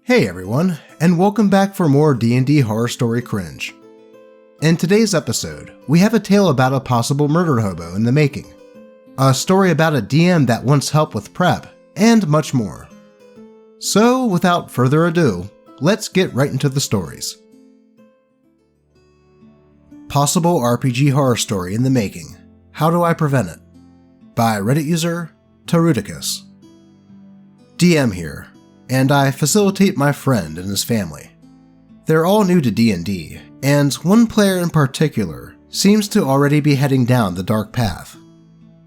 Hey everyone, and welcome back for more D&D Horror Story cringe. In today's episode, we have a tale about a possible murder hobo in the making, a story about a DM that wants help with prep, and much more. So, without further ado, let's get right into the stories. Possible RPG horror story in the making. How do I prevent it? By Reddit user Tarudicus. DM here, and I facilitate my friend and his family. They're all new to D&D, and one player in particular seems to already be heading down the dark path.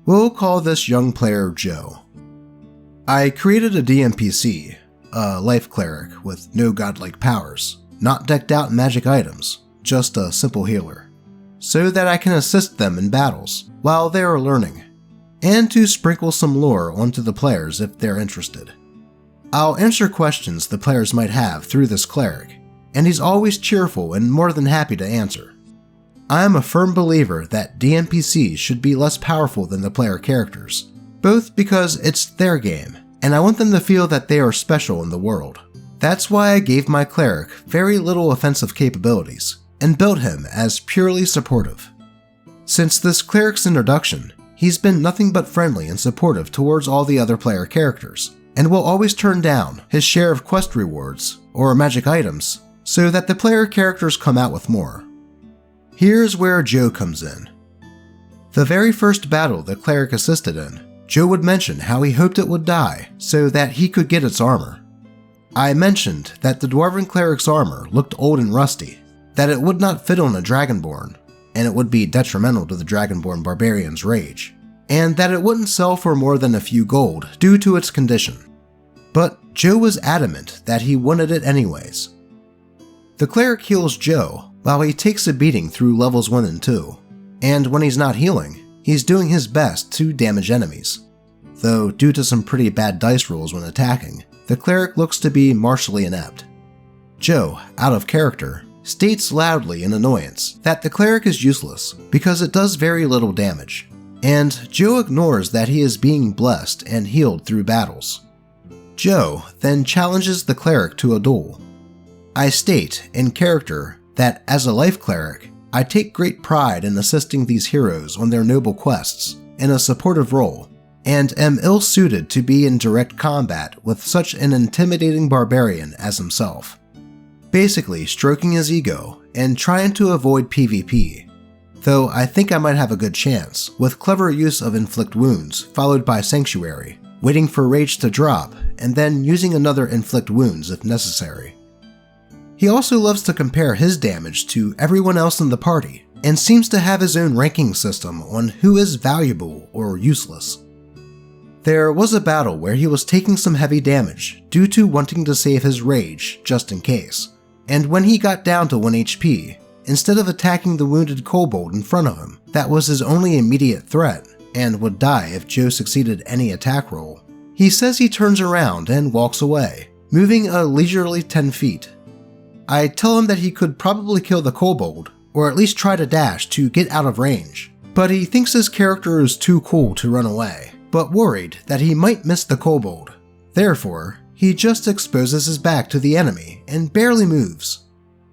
We'll call this young player Joe. I created a DMPC, a life cleric with no godlike powers, not decked out in magic items, just a simple healer, so that I can assist them in battles while they are learning, and to sprinkle some lore onto the players if they're interested. I'll answer questions the players might have through this cleric, and he's always cheerful and more than happy to answer. I am a firm believer that DMPCs should be less powerful than the player characters, both because it's their game, and I want them to feel that they are special in the world. That's why I gave my cleric very little offensive capabilities, and built him as purely supportive. Since this cleric's introduction, he's been nothing but friendly and supportive towards all the other player characters, and will always turn down his share of quest rewards or magic items so that the player characters come out with more. Here's where Joe comes in. The very first battle the cleric assisted in, Joe would mention how he hoped it would die so that he could get its armor. I mentioned that the dwarven cleric's armor looked old and rusty, that it would not fit on a dragonborn, and it would be detrimental to the dragonborn barbarian's rage, and that it wouldn't sell for more than a few gold due to its condition. But Joe was adamant that he wanted it anyways. The cleric heals Joe while he takes a beating through levels 1 and 2, and when he's not healing, he's doing his best to damage enemies. Though due to some pretty bad dice rolls when attacking, the cleric looks to be martially inept. Joe, out of character, states loudly in annoyance that the cleric is useless because it does very little damage, and Joe ignores that he is being blessed and healed through battles. Joe then challenges the cleric to a duel. I state, in character, that as a life cleric, I take great pride in assisting these heroes on their noble quests in a supportive role, and am ill-suited to be in direct combat with such an intimidating barbarian as himself. Basically stroking his ego and trying to avoid PvP, though I think I might have a good chance with clever use of inflict wounds followed by sanctuary, waiting for rage to drop and then using another inflict wounds if necessary. He also loves to compare his damage to everyone else in the party and seems to have his own ranking system on who is valuable or useless. There was a battle where he was taking some heavy damage due to wanting to save his rage just in case, and when he got down to 1 HP, instead of attacking the wounded kobold in front of him, that was his only immediate threat and would die if Joe succeeded any attack roll, he says he turns around and walks away, moving a leisurely 10 feet. I tell him that he could probably kill the kobold, or at least try to dash to get out of range, but he thinks his character is too cool to run away, but worried that he might miss the kobold. Therefore, he just exposes his back to the enemy and barely moves.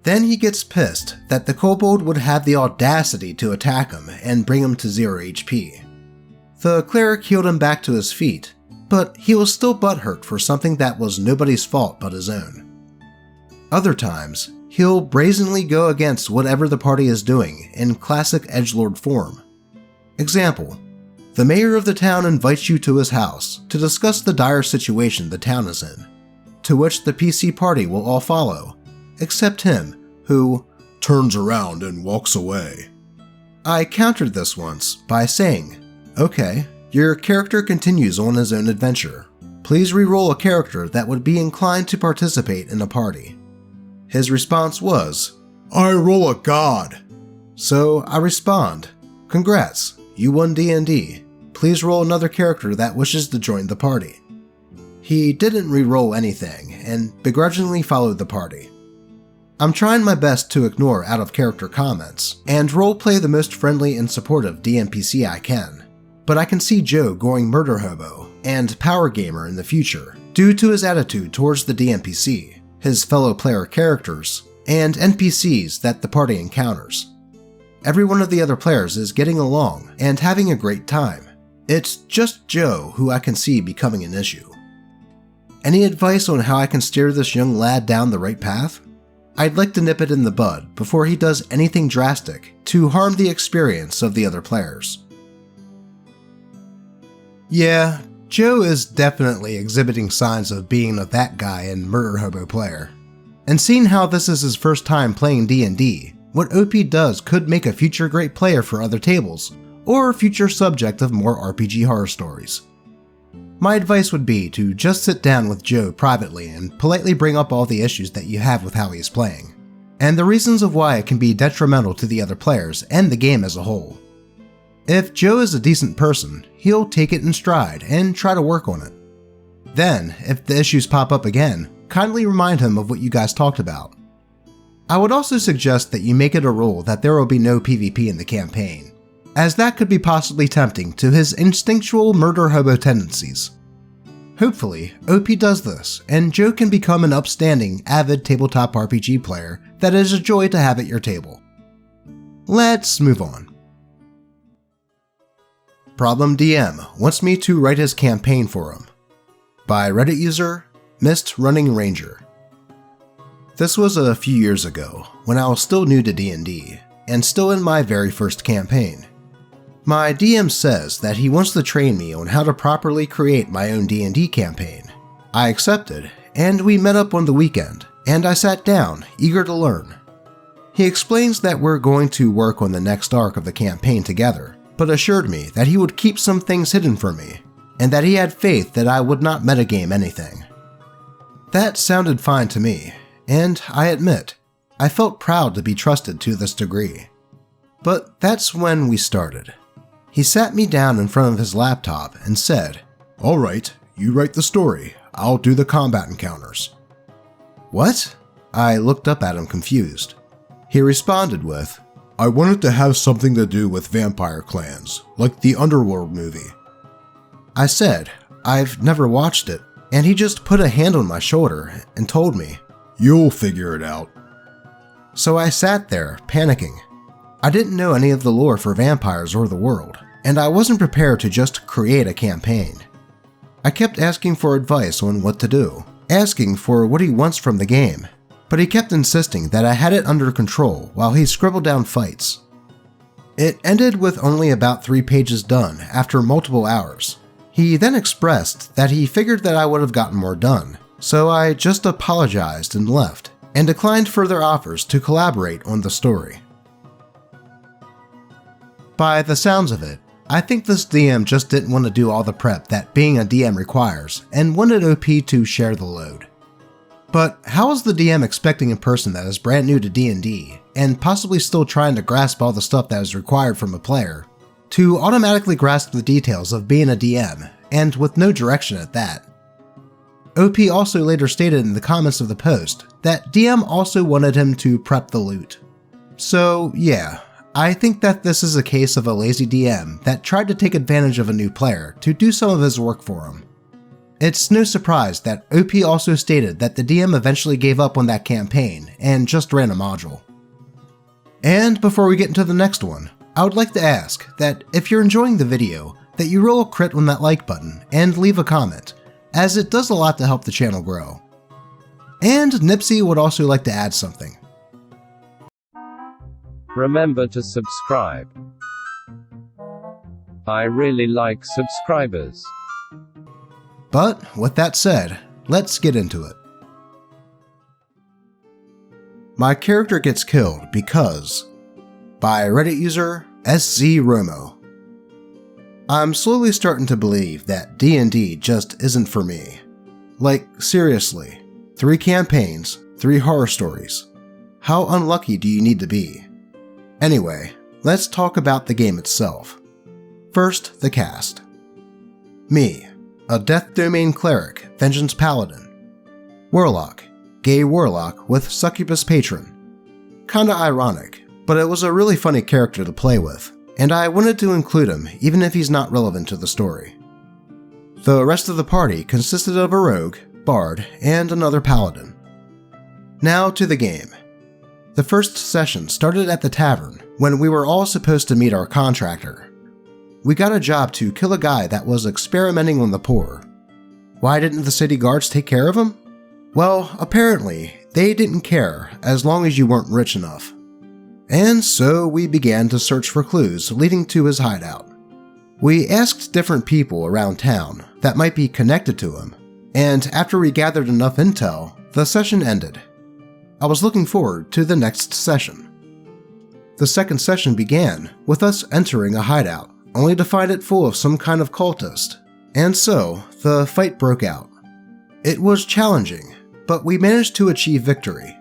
Then he gets pissed that the kobold would have the audacity to attack him and bring him to 0 HP. The cleric healed him back to his feet, but he was still butthurt for something that was nobody's fault but his own. Other times, he'll brazenly go against whatever the party is doing in classic edgelord form. Example: the mayor of the town invites you to his house to discuss the dire situation the town is in, to which the PC party will all follow, except him, who turns around and walks away. I countered this once by saying, "Okay, your character continues on his own adventure. Please re-roll a character that would be inclined to participate in a party." His response was, "I roll a god." So I respond, "Congrats, you won D&D. Please roll another character that wishes to join the party." He didn't re-roll anything and begrudgingly followed the party. I'm trying my best to ignore out-of-character comments and roleplay the most friendly and supportive DMPC I can, but I can see Joe going murder hobo and power gamer in the future due to his attitude towards the DMPC, his fellow player characters, and NPCs that the party encounters. Every one of the other players is getting along and having a great time. It's just Joe who I can see becoming an issue. Any advice on how I can steer this young lad down the right path? I'd like to nip it in the bud before he does anything drastic to harm the experience of the other players. Yeah, Joe is definitely exhibiting signs of being a that guy and Murderhobo player. And seeing how this is his first time playing D&D, what OP does could make a future great player for other tables, or a future subject of more RPG horror stories. My advice would be to just sit down with Joe privately and politely bring up all the issues that you have with how he is playing, and the reasons of why it can be detrimental to the other players and the game as a whole. If Joe is a decent person, he'll take it in stride and try to work on it. Then, if the issues pop up again, kindly remind him of what you guys talked about. I would also suggest that you make it a rule that there will be no PvP in the campaign, as that could be possibly tempting to his instinctual murder-hobo tendencies. Hopefully, OP does this, and Joe can become an upstanding, avid tabletop RPG player that is a joy to have at your table. Let's move on. Problem DM wants me to write his campaign for him. By Reddit user, Mist Running Ranger. This was a few years ago, when I was still new to D&D, and still in my very first campaign. My DM says that he wants to train me on how to properly create my own D&D campaign. I accepted, and we met up on the weekend, and I sat down, eager to learn. He explains that we're going to work on the next arc of the campaign together, but assured me that he would keep some things hidden from me, and that he had faith that I would not metagame anything. That sounded fine to me, and I admit, I felt proud to be trusted to this degree. But that's when we started. He sat me down in front of his laptop and said, "Alright, you write the story, I'll do the combat encounters." What? I looked up at him confused. He responded with, "I wanted to have something to do with vampire clans, like the Underworld movie." I said, "I've never watched it," and he just put a hand on my shoulder and told me, "You'll figure it out." So I sat there, panicking. I didn't know any of the lore for vampires or the world, and I wasn't prepared to just create a campaign. I kept asking for advice on what to do, asking for what he wants from the game, but he kept insisting that I had it under control while he scribbled down fights. It ended with only about 3 pages done after multiple hours. He then expressed that he figured that I would have gotten more done, so I just apologized and left, and declined further offers to collaborate on the story. By the sounds of it, I think this DM just didn't want to do all the prep that being a DM requires, and wanted OP to share the load. But how is the DM expecting a person that is brand new to D&D, and possibly still trying to grasp all the stuff that is required from a player, to automatically grasp the details of being a DM, and with no direction at that? OP also later stated in the comments of the post that DM also wanted him to prep the loot. So yeah, I think that this is a case of a lazy DM that tried to take advantage of a new player to do some of his work for him. It's no surprise that OP also stated that the DM eventually gave up on that campaign and just ran a module. And before we get into the next one, I would like to ask that if you're enjoying the video, that you roll a crit on that like button and leave a comment, as it does a lot to help the channel grow. And Nipsey would also like to add something. Remember to subscribe. I really like subscribers. But with that said, let's get into it. My character gets killed because, by Reddit user SZ Romo. I'm slowly starting to believe that D&D just isn't for me. Like, seriously, 3 campaigns, 3 horror stories. How unlucky do you need to be? Anyway, let's talk about the game itself. First, the cast. Me, a Death Domain Cleric, Vengeance Paladin. Warlock, gay warlock with succubus patron. Kinda ironic, but it was a really funny character to play with, and I wanted to include him even if he's not relevant to the story. The rest of the party consisted of a rogue, bard, and another paladin. Now to the game. The first session started at the tavern when we were all supposed to meet our contractor. We got a job to kill a guy that was experimenting on the poor. Why didn't the city guards take care of him? Well, apparently, they didn't care as long as you weren't rich enough. And so we began to search for clues leading to his hideout. We asked different people around town that might be connected to him, and after we gathered enough intel, the session ended. I was looking forward to the next session. The second session began with us entering a hideout, only to find it full of some kind of cultist, and so the fight broke out. It was challenging, but we managed to achieve victory.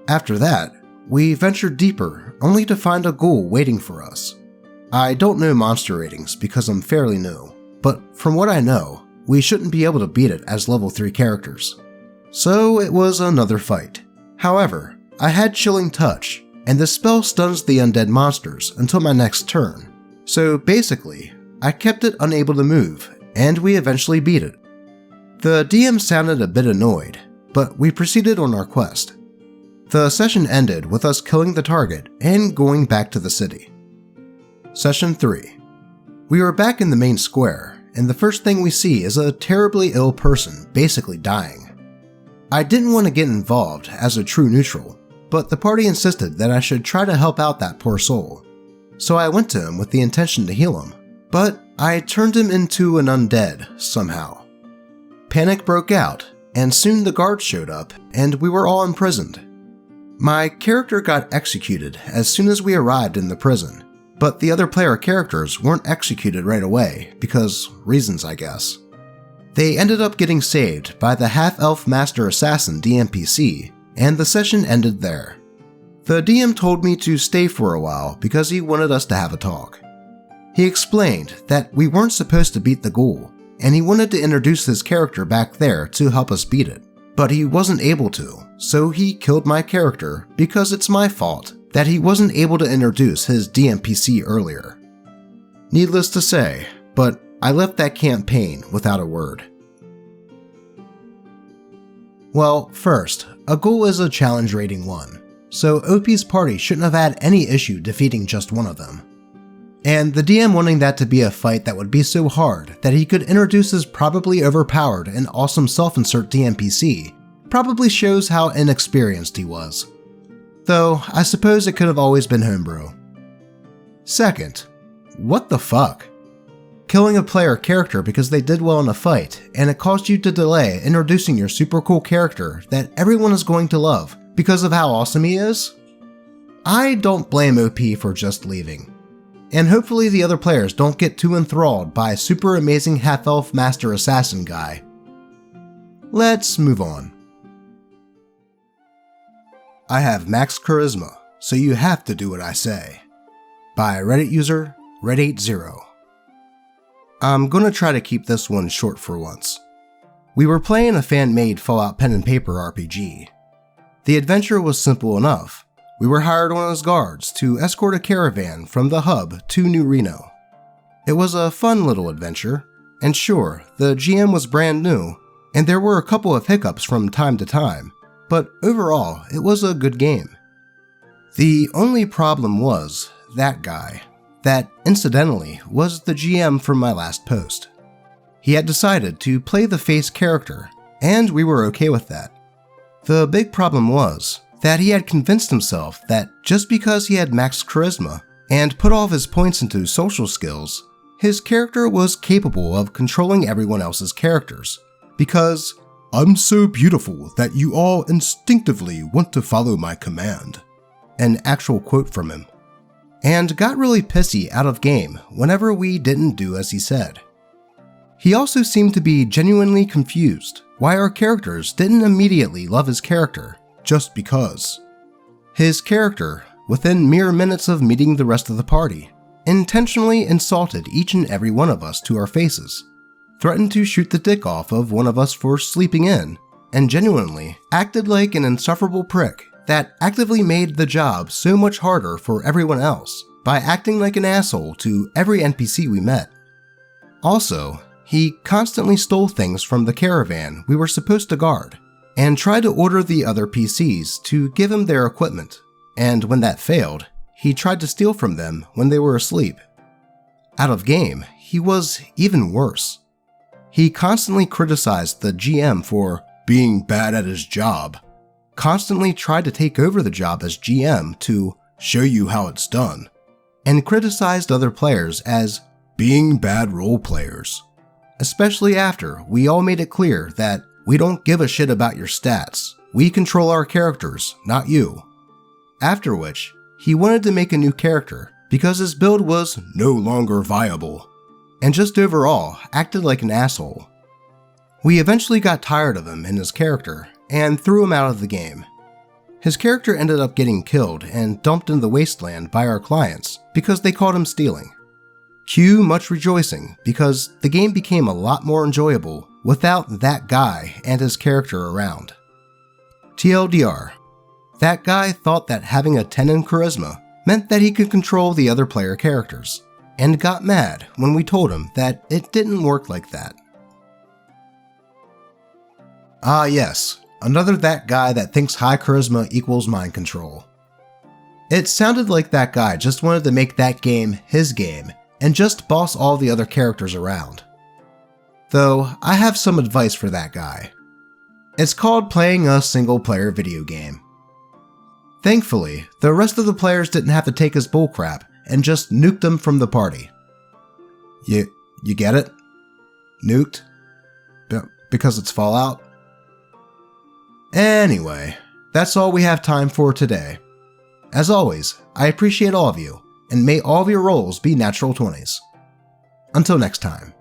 After that, we ventured deeper only to find a ghoul waiting for us. I don't know monster ratings because I'm fairly new, but from what I know, we shouldn't be able to beat it as level 3 characters. So it was another fight. However, I had Chilling Touch, and the spell stuns the undead monsters until my next turn. So basically, I kept it unable to move, and we eventually beat it. The DM sounded a bit annoyed, but we proceeded on our quest. The session ended with us killing the target and going back to the city. Session 3. We were back in the main square, and the first thing we see is a terribly ill person basically dying. I didn't want to get involved as a true neutral, but the party insisted that I should try to help out that poor soul. So I went to him with the intention to heal him, but I turned him into an undead somehow. Panic broke out, and soon the guards showed up, and we were all imprisoned. My character got executed as soon as we arrived in the prison, but the other player characters weren't executed right away, because reasons I guess. They ended up getting saved by the half-elf master assassin DMPC, and the session ended there. The DM told me to stay for a while because he wanted us to have a talk. He explained that we weren't supposed to beat the ghoul, and he wanted to introduce his character back there to help us beat it, but he wasn't able to, so he killed my character because it's my fault that he wasn't able to introduce his DMPC earlier. Needless to say, but I left that campaign without a word. Well, first, a ghoul is a challenge rating 1, so OP's party shouldn't have had any issue defeating just one of them. And the DM wanting that to be a fight that would be so hard that he could introduce his probably overpowered and awesome self-insert DMPC probably shows how inexperienced he was. Though, I suppose it could have always been homebrew. Second, what the fuck? Killing a player character because they did well in a fight, and it caused you to delay introducing your super cool character that everyone is going to love because of how awesome he is? I don't blame OP for just leaving. And hopefully the other players don't get too enthralled by super amazing half-elf master assassin guy. Let's move on. I have max charisma, so you have to do what I say. By Reddit user, Red80. I'm gonna try to keep this one short for once. We were playing a fan-made Fallout pen and paper RPG. The adventure was simple enough. We were hired on as guards to escort a caravan from the hub to New Reno. It was a fun little adventure, and sure, the GM was brand new, and there were a couple of hiccups from time to time, but overall, it was a good game. The only problem was that guy, that incidentally was the GM from my last post. He had decided to play the face character, and we were okay with that. The big problem was that he had convinced himself that just because he had max charisma and put all of his points into social skills, his character was capable of controlling everyone else's characters, because "I'm so beautiful that you all instinctively want to follow my command," an actual quote from him, and got really pissy out of game whenever we didn't do as he said. He also seemed to be genuinely confused why our characters didn't immediately love his character just because. His character, within mere minutes of meeting the rest of the party, intentionally insulted each and every one of us to our faces, threatened to shoot the dick off of one of us for sleeping in, and genuinely acted like an insufferable prick that actively made the job so much harder for everyone else by acting like an asshole to every NPC we met. Also, he constantly stole things from the caravan we were supposed to guard, and tried to order the other PCs to give him their equipment, and when that failed, he tried to steal from them when they were asleep. Out of game, he was even worse. He constantly criticized the GM for being bad at his job, constantly tried to take over the job as GM to show you how it's done, and criticized other players as being bad role players, especially after we all made it clear that we don't give a shit about your stats, we control our characters, not you. After which, he wanted to make a new character because his build was no longer viable, and just overall acted like an asshole. We eventually got tired of him and his character, and threw him out of the game. His character ended up getting killed and dumped in the wasteland by our clients because they caught him stealing. Cue much rejoicing because the game became a lot more enjoyable without that guy and his character around. TLDR, that guy thought that having a 10 in charisma meant that he could control the other player characters, and got mad when we told him that it didn't work like that. Ah yes, another that guy that thinks high charisma equals mind control. It sounded like that guy just wanted to make that game his game and just boss all the other characters around. Though, I have some advice for that guy. It's called playing a single-player video game. Thankfully, the rest of the players didn't have to take his bullcrap and just nuked them from the party. You get it? Nuked? Because it's Fallout? Anyway, that's all we have time for today. As always, I appreciate all of you, and may all of your rolls be natural 20s. Until next time.